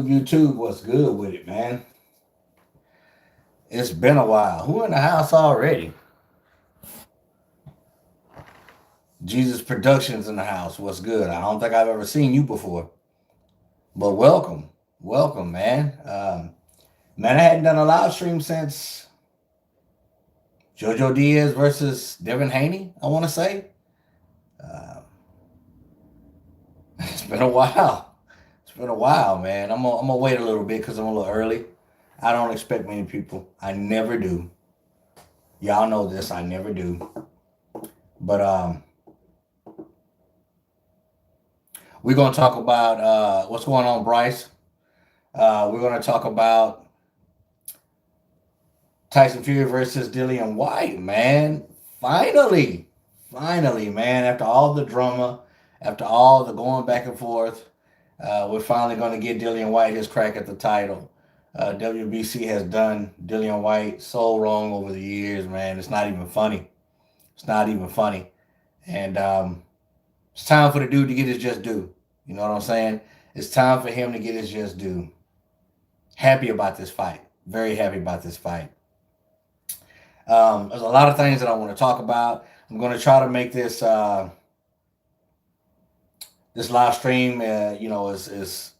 YouTube, what's good with it, man? It's been a while. Who in the house already? Jesus Productions in the house. What's good? I don't think I've ever seen you before, but welcome, man. Man, I hadn't done a live stream since JoJo Diaz versus Devin Haney. I want to say uh, it's been a while. It's been a while, man. I'm gonna wait a little bit because I'm a little early. I don't expect many people. I never do. Y'all know this. I never do. But we're going to talk about what's going on, Bryce. We're going to talk about Tyson Fury versus Dillian Whyte, man. Finally, finally, man. After all the drama, after all the going back and forth, we're finally going to get Dillian Whyte his crack at the title. WBC has done Dillian Whyte so wrong over the years, man. It's not even funny. It's not even funny. And it's time for the dude to get his just due. You know what I'm saying? It's time for him to get his just due. Happy about this fight. Very happy about this fight. There's a lot of things that I want to talk about. I'm going to try to make this live stream, as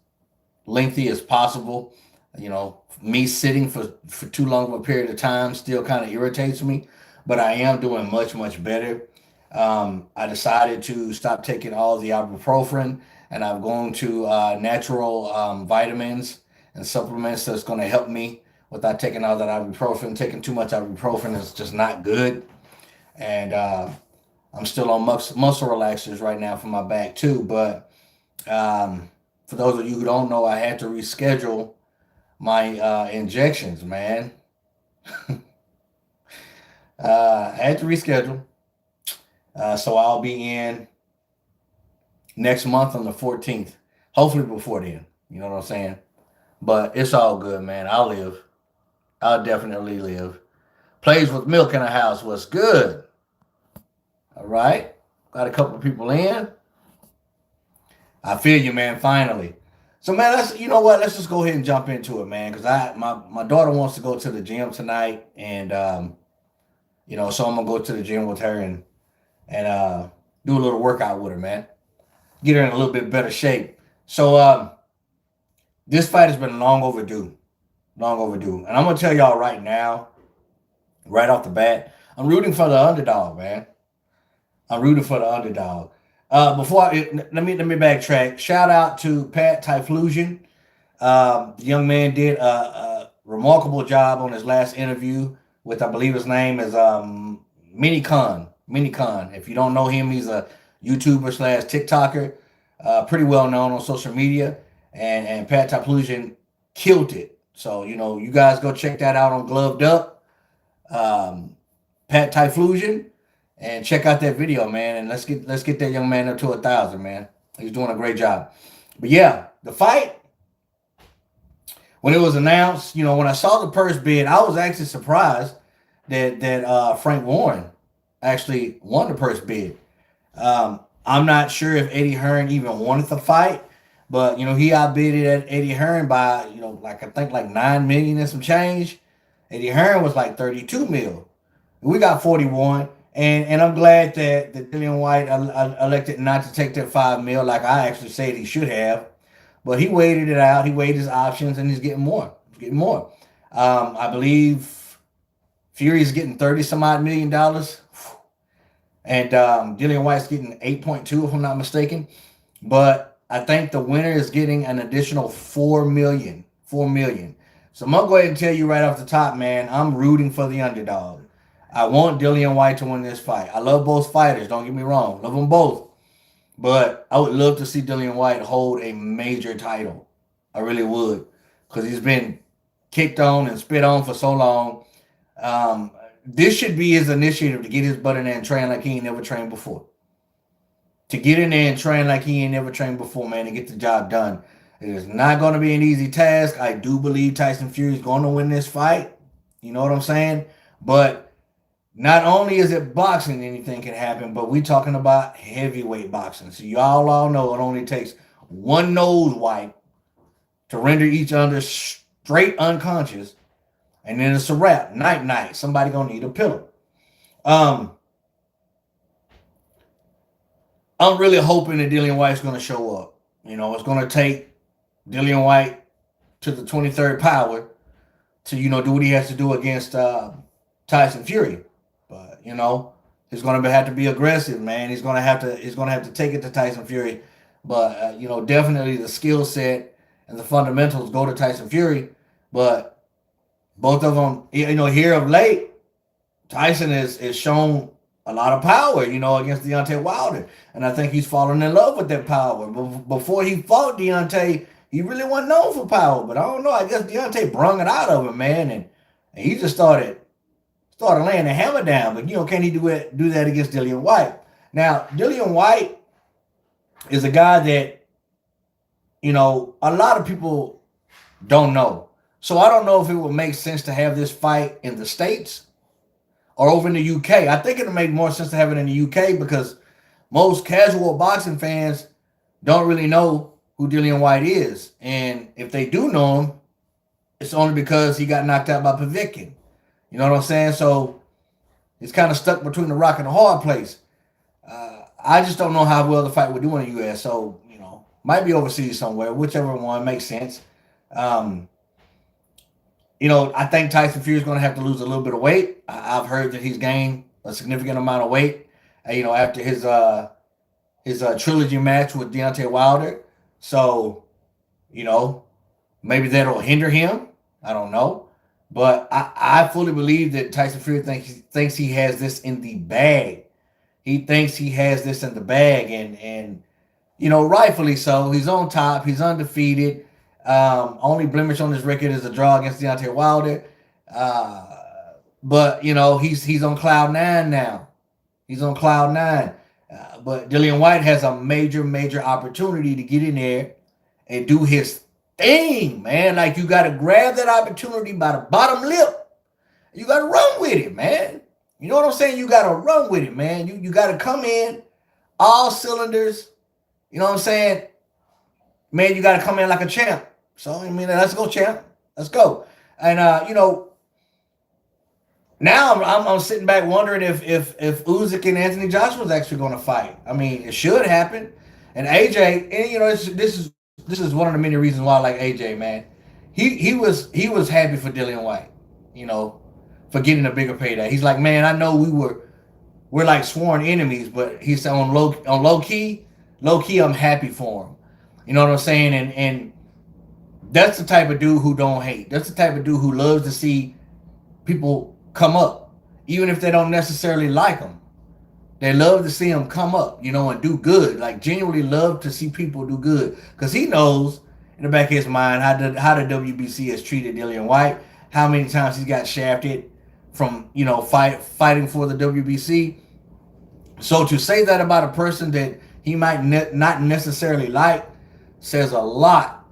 lengthy as possible. Me sitting for too long of a period of time still kind of irritates me, but I am doing much better. I decided to stop taking all the ibuprofen, and I'm going to natural vitamins and supplements that's going to help me without taking all that ibuprofen. Taking too much ibuprofen is just not good, and I'm still on muscle relaxers right now for my back too. But for those of you who don't know, I had to reschedule my injections, man. I had to reschedule. So I'll be in next month on the 14th. Hopefully before then. You know what I'm saying? But it's all good, man. I'll live. I'll definitely live. Plays with milk in the house was good. All right. Got a couple of people in. I feel you, man. Finally. So, man, you know what? Let's just go ahead and jump into it, man. Because my daughter wants to go to the gym tonight, and so I'm gonna go to the gym with her and do a little workout with her, man. Get her in a little bit better shape. So this fight has been long overdue, and I'm gonna tell y'all right now, right off the bat, I'm rooting for the underdog, man. I'm rooting for the underdog. Let me backtrack. Shout out to Pat Tyflusion. The young man did a remarkable job on his last interview with, I believe his name is Mini Khan. Mini Khan. If you don't know him, he's a YouTuber slash TikToker, pretty well known on social media. And Pat Tyflusion killed it. So you guys go check that out on Gloved Up. Pat Tyflusion, and check out that video, man. And let's get that young man up to 1,000, man. He's doing a great job. But yeah, the fight, when it was announced, when I saw the purse bid, I was actually surprised that Frank Warren actually won the purse bid. I'm not sure if Eddie Hearn even wanted the fight, but he outbidded at Eddie Hearn by like I think like 9 million and some change. Eddie Hearn was like 32 mil. We got 41. And I'm glad that Dillian Whyte elected not to take that 5 mil like I actually said he should have. But he waited it out. He weighed his options, and he's getting more. He's getting more. I believe Fury's getting 30 some odd $1 million. And Dillian Whyte's getting 8.2, if I'm not mistaken. But I think the winner is getting an additional 4 million. 4 million. So I'm going to go ahead and tell you right off the top, man, I'm rooting for the underdog. I want Dillian Whyte to win this fight. I love both fighters. Don't get me wrong. Love them both. But I would love to see Dillian Whyte hold a major title. I really would. Because he's been kicked on and spit on for so long. This should be his initiative to get his butt in there and train like he ain't never trained before. To get in there and train like he ain't never trained before, man, and get the job done. It is not going to be an easy task. I do believe Tyson Fury is going to win this fight. You know what I'm saying? But not only is it boxing, anything can happen, but we're talking about heavyweight boxing. So y'all all know it only takes one nose wipe to render each other straight unconscious, and then it's a wrap. Night. Somebody gonna need a pillow. I'm really hoping that Dillian Whyte's gonna show up. It's gonna take Dillian Whyte to the 23rd power to do what he has to do against Tyson Fury. But he's gonna have to be aggressive, man. He's gonna have to take it to Tyson Fury. But definitely the skill set and the fundamentals go to Tyson Fury. But both of them, here of late, Tyson is shown a lot of power, against Deontay Wilder. And I think he's fallen in love with that power. Before he fought Deontay, he really wasn't known for power. But I don't know. I guess Deontay brung it out of him, man. And he just started laying the hammer down. But, can he do that against Dillian Whyte? Now, Dillian Whyte is a guy that, a lot of people don't know. So I don't know if it would make sense to have this fight in the States or over in the UK. I think it'll make more sense to have it in the UK because most casual boxing fans don't really know who Dillian Whyte is. And if they do know him, it's only because he got knocked out by Povetkin. You know what I'm saying? So it's kind of stuck between the rock and the hard place. I just don't know how well the fight would do in the US. So, might be overseas somewhere, whichever one makes sense. I think Tyson Fury is going to have to lose a little bit of weight. I've heard that he's gained a significant amount of weight, after his trilogy match with Deontay Wilder. So, maybe that'll hinder him. I don't know. But I fully believe that Tyson Fury thinks he has this in the bag. He thinks he has this in the bag, and rightfully so. He's on top. He's undefeated. Only blemish on his record is a draw against Deontay Wilder. But he's on cloud nine now. He's on cloud nine. But Dillian Whyte has a major opportunity to get in there and do his thing, man. Like, you got to grab that opportunity by the bottom lip. You got to run with it, man. You know what I'm saying? You got to run with it, man. You got to come in all cylinders. You know what I'm saying? Man, you got to come in like a champ. So, let's go, champ. Let's go. And, now I'm sitting back wondering if Usyk and Anthony Joshua is actually going to fight. It should happen. And AJ, and this is one of the many reasons why I like AJ, man. He was happy for Dillian Whyte, for getting a bigger payday. He's like, man, I know we're like sworn enemies, but he said on low key, I'm happy for him. You know what I'm saying? And that's the type of dude who don't hate. That's the type of dude who loves to see people come up, even if they don't necessarily like them. They love to see them come up, and do good. Like, genuinely love to see people do good. Because he knows in the back of his mind how the WBC has treated Dillian Whyte, how many times he's got shafted from, fighting for the WBC. So to say that about a person that he might not necessarily like says a lot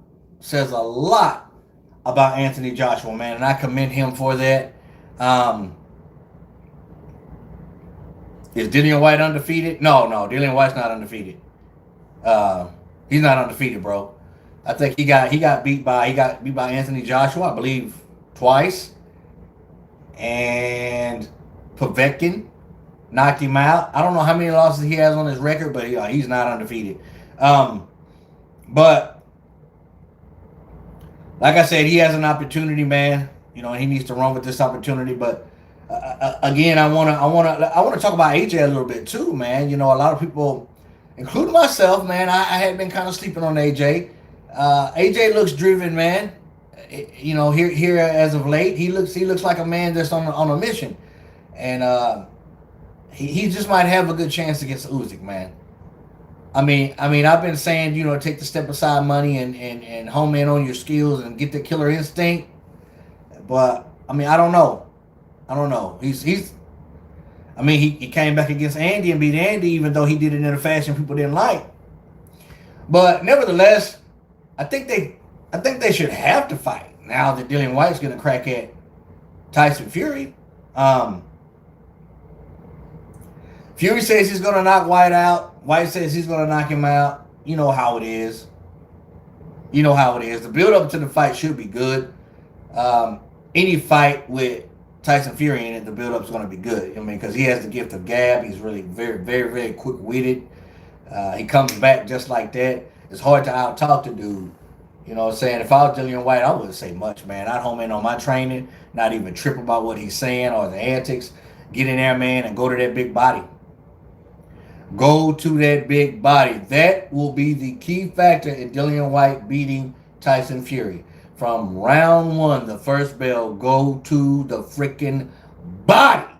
about Anthony Joshua, man. And I commend him for that. Is Dillian Whyte undefeated? No, Dillian Whyte's not undefeated. He's not undefeated, bro. I think he got beat by Anthony Joshua, I believe, twice. And Povetkin knocked him out. I don't know how many losses he has on his record, but he's not undefeated. But like I said, he has an opportunity, man. And he needs to run with this opportunity. But again, I want to talk about AJ a little bit too, man. A lot of people, including myself, man, I had been kind of sleeping on AJ. AJ looks driven, man. Here as of late, he looks like a man that's on a mission, and he just might have a good chance against Usyk, man. I've been saying, take the step aside money and home in on your skills and get the killer instinct. But I don't know. He came back against Andy and beat Andy, even though he did it in a fashion people didn't like. But nevertheless, I think they should have to fight now that Dillian Whyte's going to crack at Tyson Fury. Fury says he's going to knock Whyte out. Whyte says he's going to knock him out. You know how it is. You know how it is. The build up to the fight should be good. Any fight with Tyson Fury in it, the build up is going to be good. I mean, because he has the gift of gab. He's really very, very, very quick witted. He comes back just like that. It's hard to out talk the dude. You know what I'm saying? If I was Dillian Whyte, I wouldn't say much, man. I'd home in on my training, not even trip about what he's saying or the antics. Get in there, man, and go to that big body. Go to that big body. That will be the key factor in Dillian Whyte beating Tyson Fury. From round one, the first bell, go to the freaking body.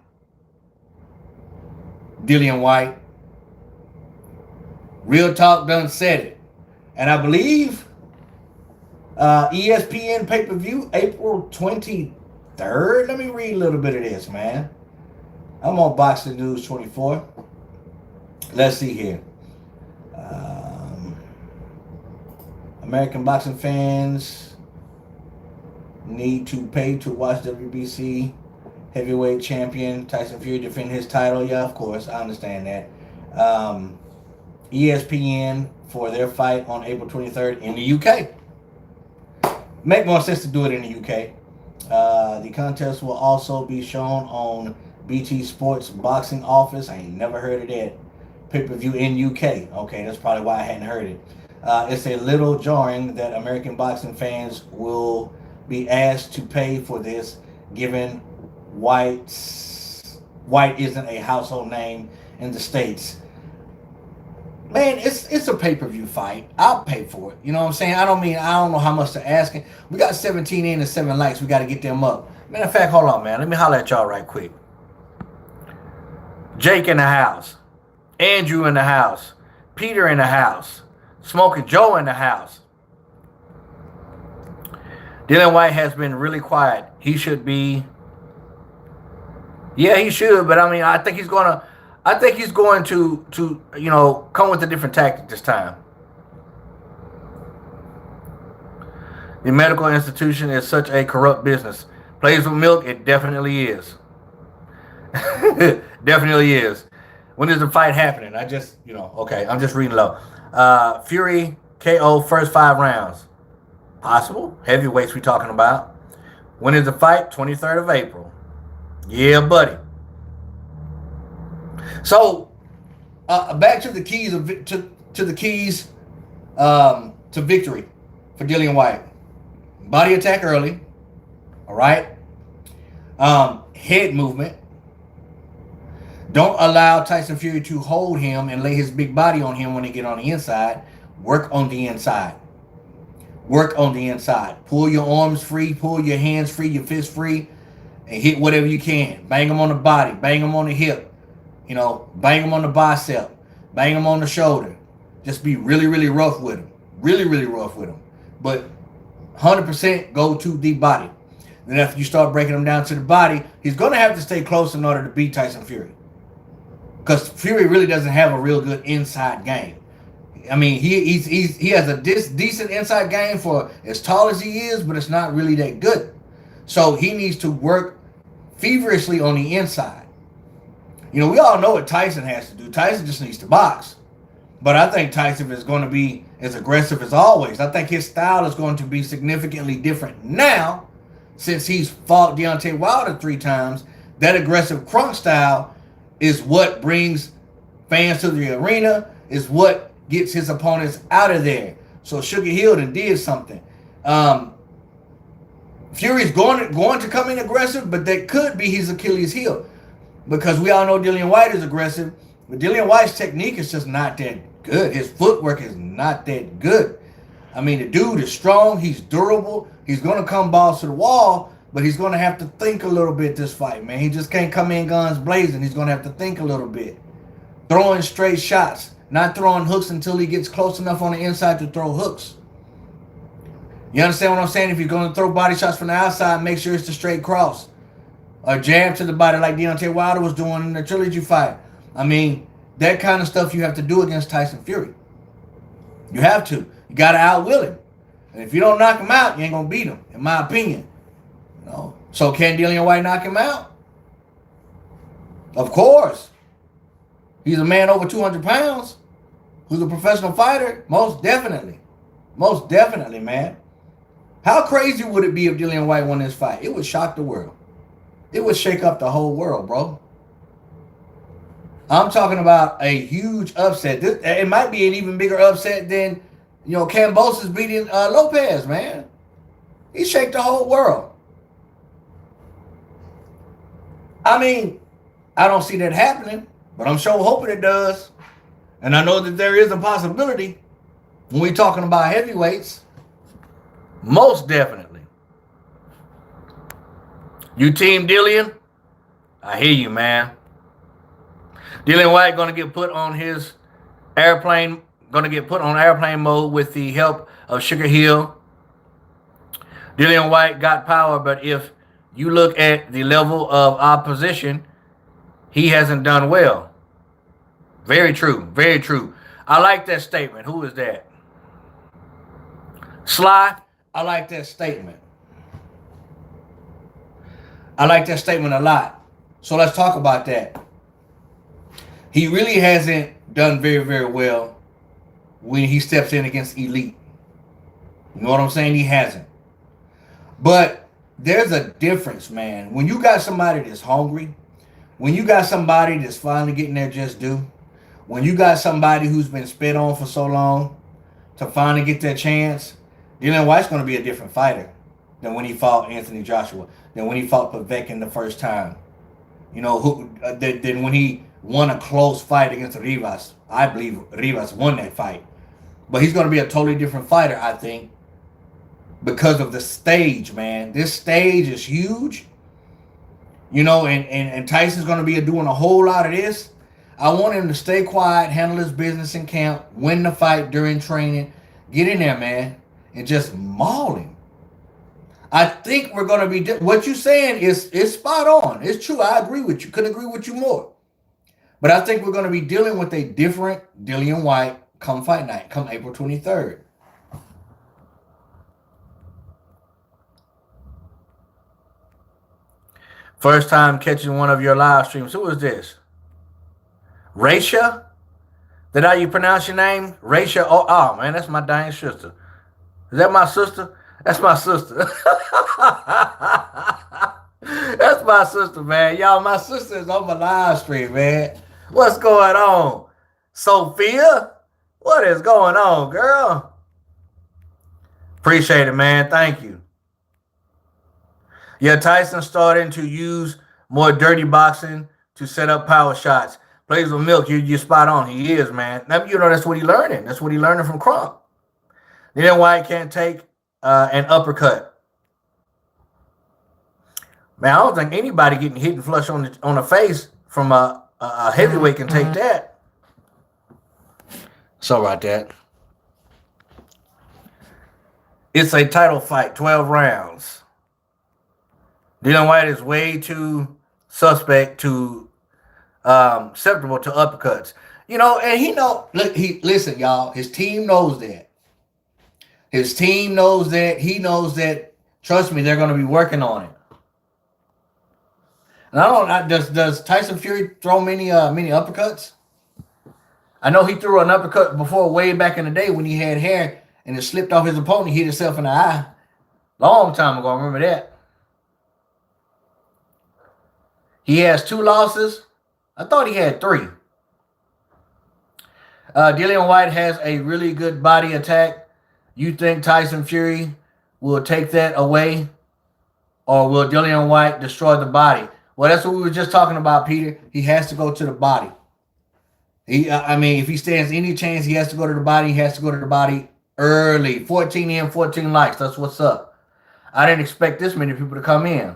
Dillian Whyte. Real Talk done said it. And I believe ESPN pay-per-view, April 23rd. Let me read a little bit of this, man. I'm on Boxing News 24. Let's see here. American boxing fans need to pay to watch WBC heavyweight champion Tyson Fury defend his title. Yeah, of course. I understand that. ESPN for their fight on April 23rd in the UK. Make more sense to do it in the UK. The contest will also be shown on BT Sports Boxing Office. I ain't never heard of that. Pay-per-view in UK. Okay, that's probably why I hadn't heard it. It's a little jarring that American boxing fans will be asked to pay for this, given Whyte isn't a household name in the States. Man, it's a pay-per-view fight. I'll pay for it. You know what I'm saying? I don't know how much they're asking. We got 17 in and 7 likes. We got to get them up. Matter of fact, hold on, man. Let me holler at y'all right quick. Jake in the house. Andrew in the house. Peter in the house. Smoking Joe in the house. Dillian Whyte has been really quiet. He should be. Yeah, he should. But I mean, I think he's going to, you know, come with a different tactic this time. The medical institution is such a corrupt business. Plays with milk, it definitely is. Definitely is. When is the fight happening? I'm just reading low. Fury KO first 5 rounds. Possible. Heavyweights we talking about. When is the fight? 23rd of April. Yeah, buddy. So, back to the keys to victory for Dillian Whyte. Body attack early. All right. Head movement. Don't allow Tyson Fury to hold him and lay his big body on him when they get on the inside. Work on the inside. Work on the inside. Pull your arms free. Pull your hands free. Your fists free. And hit whatever you can. Bang him on the body. Bang him on the hip. You know, bang him on the bicep. Bang him on the shoulder. Just be really, really rough with him. Really, really rough with him. But 100% go to the body. Then after you start breaking him down to the body, he's going to have to stay close in order to beat Tyson Fury. Because Fury really doesn't have a real good inside game. I mean, he has a decent inside game for as tall as he is, but it's not really that good. So he needs to work feverishly on the inside. You know, we all know what Tyson has to do. Tyson just needs to box. But I think Tyson is going to be as aggressive as always. I think his style is going to be significantly different now, since he's fought Deontay Wilder 3 times. That aggressive crunk style is what brings fans to the arena, is what gets his opponents out of there. So Sugar Hill did something. Fury's going to come in aggressive, but that could be his Achilles heel. Because we all know Dillian Whyte is aggressive, but Dillian Whyte's technique is just not that good. His footwork is not that good. I mean, the dude is strong. He's durable. He's going to come balls to the wall, but he's going to have to think a little bit this fight, man. He just can't come in guns blazing. He's going to have to think a little bit. Throwing straight shots, not throwing hooks until he gets close enough on the inside to throw hooks. You understand what I'm saying? If you're going to throw body shots from the outside, make sure it's the straight cross. A jab to the body like Deontay Wilder was doing in the trilogy fight. I mean, that kind of stuff you have to do against Tyson Fury. You have to. You got to outwill him. And if you don't knock him out, you ain't going to beat him, in my opinion. You know? So can Dillian Whyte knock him out? Of course. He's a man over 200 pounds who's a professional fighter. Most definitely. Most definitely, man. How crazy would it be if Dillian Whyte won this fight? It would shock the world. It would shake up the whole world, bro. I'm talking about a huge upset. It might be an even bigger upset than, Kambosos beating Lopez, man. He shaked the whole world. I mean, I don't see that happening, but I'm sure hoping it does. And I know that there is a possibility when we're talking about heavyweights. Most definitely. You team Dillian? I hear you, man. Dillian Whyte going to get put on his airplane, going to get put on airplane mode with the help of Sugar Hill. Dillian Whyte got power, but if you look at the level of opposition, he hasn't done well. Very true. Very true. I like that statement. Who is that? Sly? I like that statement. I like that statement a lot. So let's talk about that. He really hasn't done very, very well when he steps in against elite. You know what I'm saying? He hasn't. But there's a difference, man. When you got somebody that's hungry, when you got somebody that's finally getting their just due, when you got somebody who's been spit on for so long to finally get their chance, Dillian Whyte's going to be a different fighter than when he fought Anthony Joshua, than when he fought Povetkin the first time. Than when he won a close fight against Rivas. I believe Rivas won that fight. But he's going to be a totally different fighter, I think, because of the stage, man. This stage is huge. And Tyson's going to be doing a whole lot of this. I want him to stay quiet, handle his business in camp, win the fight during training, get in there, man, and just maul him. I think we're going to be... What you're saying is spot on. It's true. I agree with you. Couldn't agree with you more. But I think we're going to be dealing with a different Dillian Whyte come fight night, come April 23rd. First time catching one of your live streams. Who is this? Raisha? Is that how you pronounce your name? Raisha? Oh, man, that's my dying sister. Is that my sister? That's my sister. That's my sister, man. Y'all, my sister is on my live stream, man. What's going on? Sophia? What is going on, girl? Appreciate it, man. Thank you. Yeah, Tyson starting to use more dirty boxing to set up power shots. Plays with milk. You're spot on. He is, man. That's what he's learning. That's what he's learning from Crump. Then Whyte can't take an uppercut. Man, I don't think anybody getting hit and flush on the face from a heavyweight can take that. So about that. It's a title fight, 12 rounds. Dillian Whyte is way too suspect to susceptible to uppercuts. And listen, y'all, his team knows that. His team knows that. He knows that. Trust me, they're going to be working on it. And does Tyson Fury throw many uppercuts? I know he threw an uppercut before, way back in the day when he had hair and it slipped off his opponent, hit himself in the eye. Long time ago, I remember that. He has 2 losses. I thought he had 3. Dillian Whyte has a really good body attack. You think Tyson Fury will take that away? Or will Dillian Whyte destroy the body? Well, that's what we were just talking about, Peter. He has to go to the body. If he stands any chance, he has to go to the body. He has to go to the body early. 14 in, 14 likes. That's what's up. I didn't expect this many people to come in.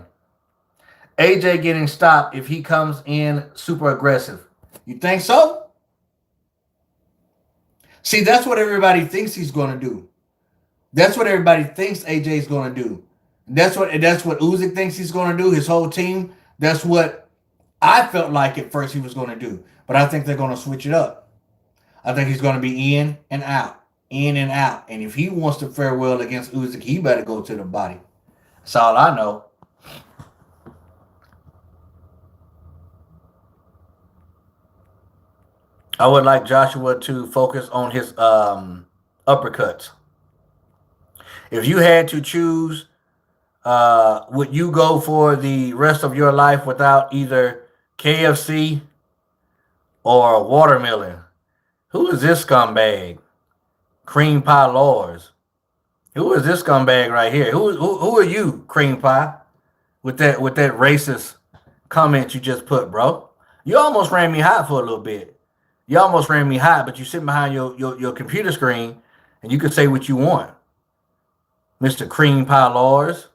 AJ getting stopped if he comes in super aggressive. You think so? See, that's what everybody thinks he's going to do. That's what everybody thinks AJ's going to do. That's what Usyk thinks he's going to do, his whole team. That's what I felt like at first he was going to do. But I think they're going to switch it up. I think he's going to be in and out, in and out. And if he wants to fare well against Usyk, he better go to the body. That's all I know. I would like Joshua to focus on his uppercuts. If you had to choose, would you go for the rest of your life without either KFC or watermelon? Who is this scumbag? Cream pie lords. Who is this scumbag right here? Who are you, cream pie? With that racist comment you just put, bro. You almost ran me hot for a little bit. You almost ran me hot, but you sit behind your computer screen and you can say what you want. Mr. Cream Pie Lars.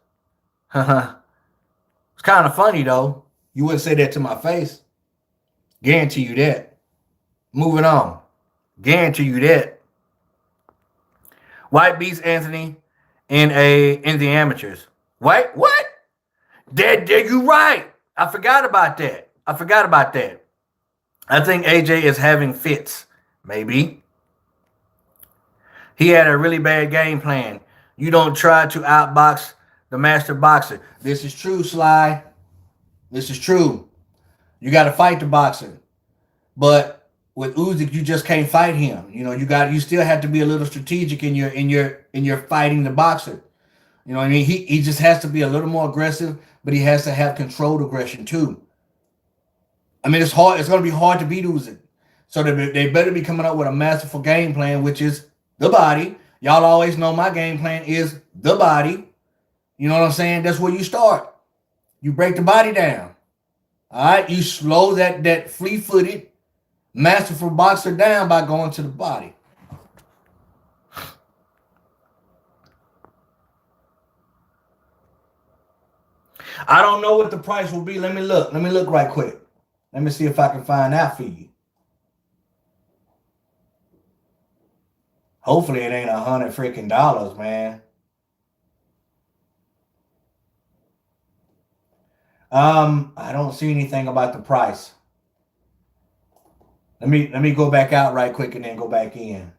It's kind of funny though. You wouldn't say that to my face. Guarantee you that. Moving on. Guarantee you that. Whyte beats Anthony in the amateurs. Whyte, what? That you right. I forgot about that. I think AJ is having fits. Maybe. He had a really bad game plan. You don't try to outbox the master boxer. This is true, Sly. This is true. You got to fight the boxer. But with Usyk, you just can't fight him. You know, you still have to be a little strategic in your fighting the boxer. You know what I mean? He just has to be a little more aggressive, but he has to have controlled aggression too. I mean, it's hard. It's going to be hard to beat Usyk. So they better be coming up with a masterful game plan, which is the body. Y'all always know my game plan is the body. You know what I'm saying? That's where you start. You break the body down. All right? You slow that flea-footed, masterful boxer down by going to the body. I don't know what the price will be. Let me look. Let me look right quick. Let me see if I can find out for you. Hopefully it ain't $100 freaking, man. I don't see anything about the price. Let me go back out right quick and then go back in.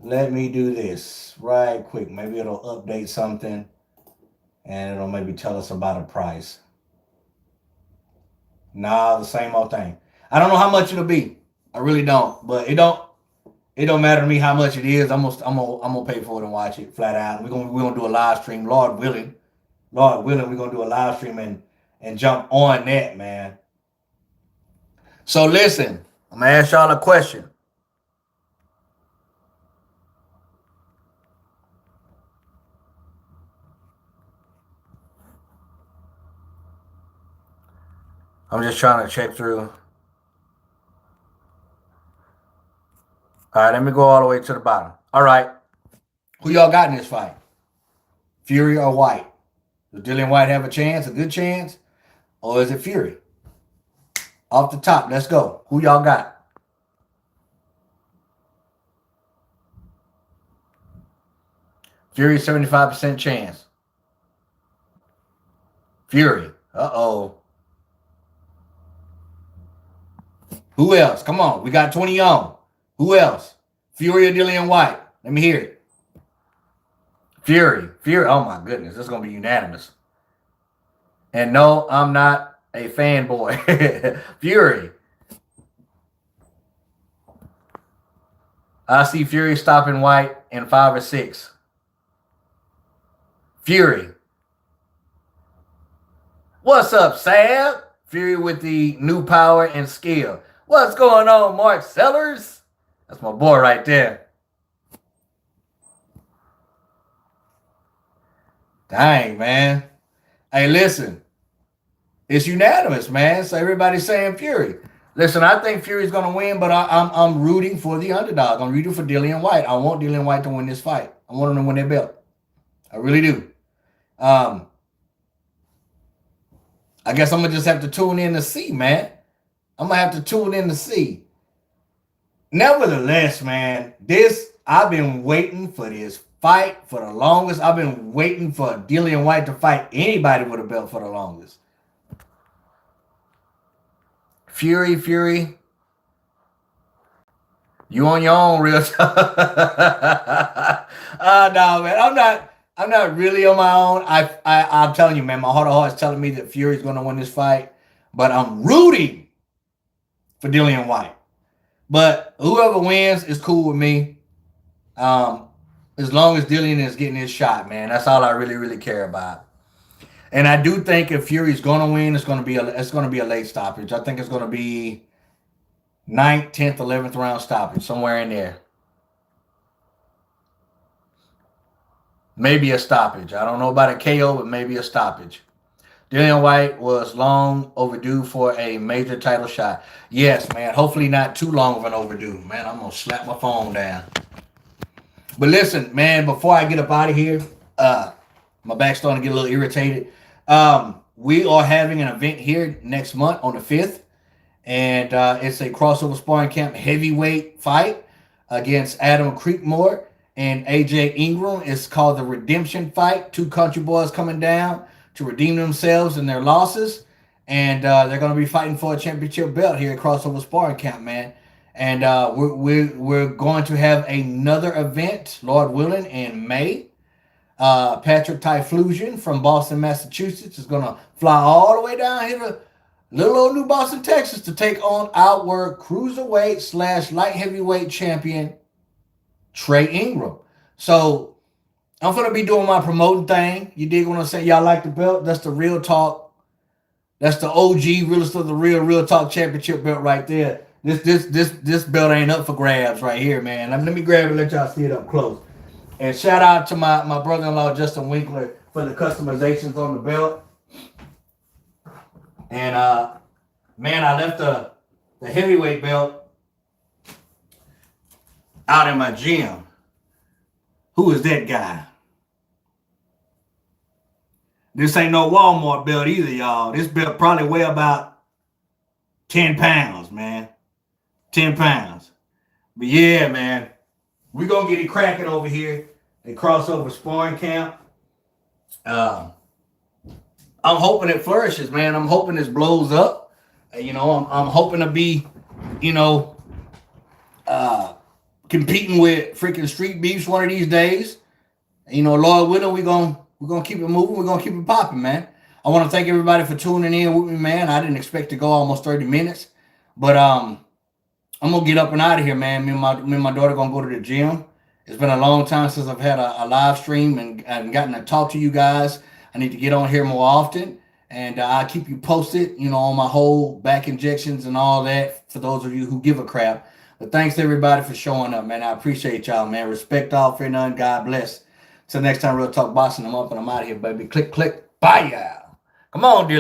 Let me do this right quick. Maybe it'll update something and it'll maybe tell us about a price. Nah, the same old thing. I don't know how much it'll be. I really don't, but it don't matter to me how much it is. I'm gonna pay for it and watch it flat out. We're gonna do a live stream, Lord willing. Lord willing, we're gonna do a live stream and jump on that, man. So listen, I'm gonna ask y'all a question. I'm just trying to check through. All right, let me go all the way to the bottom. All right. Who y'all got in this fight? Fury or Whyte? Does Dillian Whyte have a chance, a good chance? Or is it Fury? Off the top, let's go. Who y'all got? Fury, 75% chance. Fury. Uh-oh. Who else? Come on. We got 20 on. Who else? Fury or Dillian Whyte? Let me hear it. Fury. Oh, my goodness. This is going to be unanimous. And no, I'm not a fanboy. Fury. I see Fury stopping Whyte in 5 or 6. Fury. What's up, Sab? Fury with the new power and skill. What's going on, Mark Sellers? That's my boy right there. Dang, man. Hey, listen. It's unanimous, man. So everybody's saying Fury. Listen, I think Fury's going to win, but I'm rooting for the underdog. I'm rooting for Dillian Whyte. I want Dillian Whyte to win this fight. I want him to win that belt. I really do. I guess I'm going to just have to tune in to see, man. I'm going to have to tune in to see. Nevertheless, man, I've been waiting for this fight for the longest. I've been waiting for Dillian Whyte to fight anybody with a belt for the longest. Fury. You on your own, real time. No, man. I'm not really on my own. I'm telling you, man, my heart of hearts telling me that Fury's going to win this fight. But I'm rooting for Dillian Whyte. But whoever wins is cool with me. As long as Dillian is getting his shot, man, that's all I really, really care about. And I do think if Fury's gonna win, it's gonna be a late stoppage. I think it's gonna be 9th, 10th, 11th round stoppage, somewhere in there. Maybe a stoppage. I don't know about a KO, but maybe a stoppage. Dillian Whyte was long overdue for a major title shot. Yes, man. Hopefully not too long of an overdue. Man, I'm gonna slap my phone down. But listen, man, before I get up out of here, my back's starting to get a little irritated. We are having an event here next month on the 5th. And it's a crossover sparring camp heavyweight fight against Adam Creekmore and AJ Ingram. It's called the Redemption Fight. Two country boys coming down to redeem themselves and their losses. And they're going to be fighting for a championship belt here at crossover sparring camp, man. And we're going to have another event, Lord willing, in May. Patrick Tyflusion from Boston, Massachusetts is going to fly all the way down here to little old New Boston, Texas to take on our cruiserweight / light heavyweight champion, Trey Ingram. So I'm going to be doing my promoting thing. You dig what I'm saying? Y'all like the belt? That's the real talk. That's the OG, realest of the real talk championship belt right there. This belt ain't up for grabs right here, man. Let me grab it and let y'all see it up close. And shout out to my brother-in-law, Justin Winkler, for the customizations on the belt. And, man, I left the heavyweight belt out in my gym. Who is that guy? This ain't no Walmart belt either, y'all. This belt probably weigh about 10 pounds, man. 10 pounds. But, yeah, man, we're going to get it cracking over here at Crossover Sparring Camp. I'm hoping it flourishes, man. I'm hoping this blows up. I'm hoping to be, competing with freaking Street Beefs one of these days. Lord willing, we're gonna keep it moving. We're gonna keep it popping, man. I want to thank everybody for tuning in with me, man. I didn't expect to go almost 30 minutes, but I'm gonna get up and out of here, man. Me and my daughter gonna go to the gym. It's been a long time since I've had a live stream and gotten to talk to you guys. I need to get on here more often, and I'll keep you posted, on my whole back injections and all that for those of you who give a crap. But thanks everybody for showing up, man. I appreciate y'all, man. Respect all, fear none. God bless. Till next time, Real Talk Boxing. I'm up and I'm out of here, baby. Click, click. Bye, y'all. Come on, dear.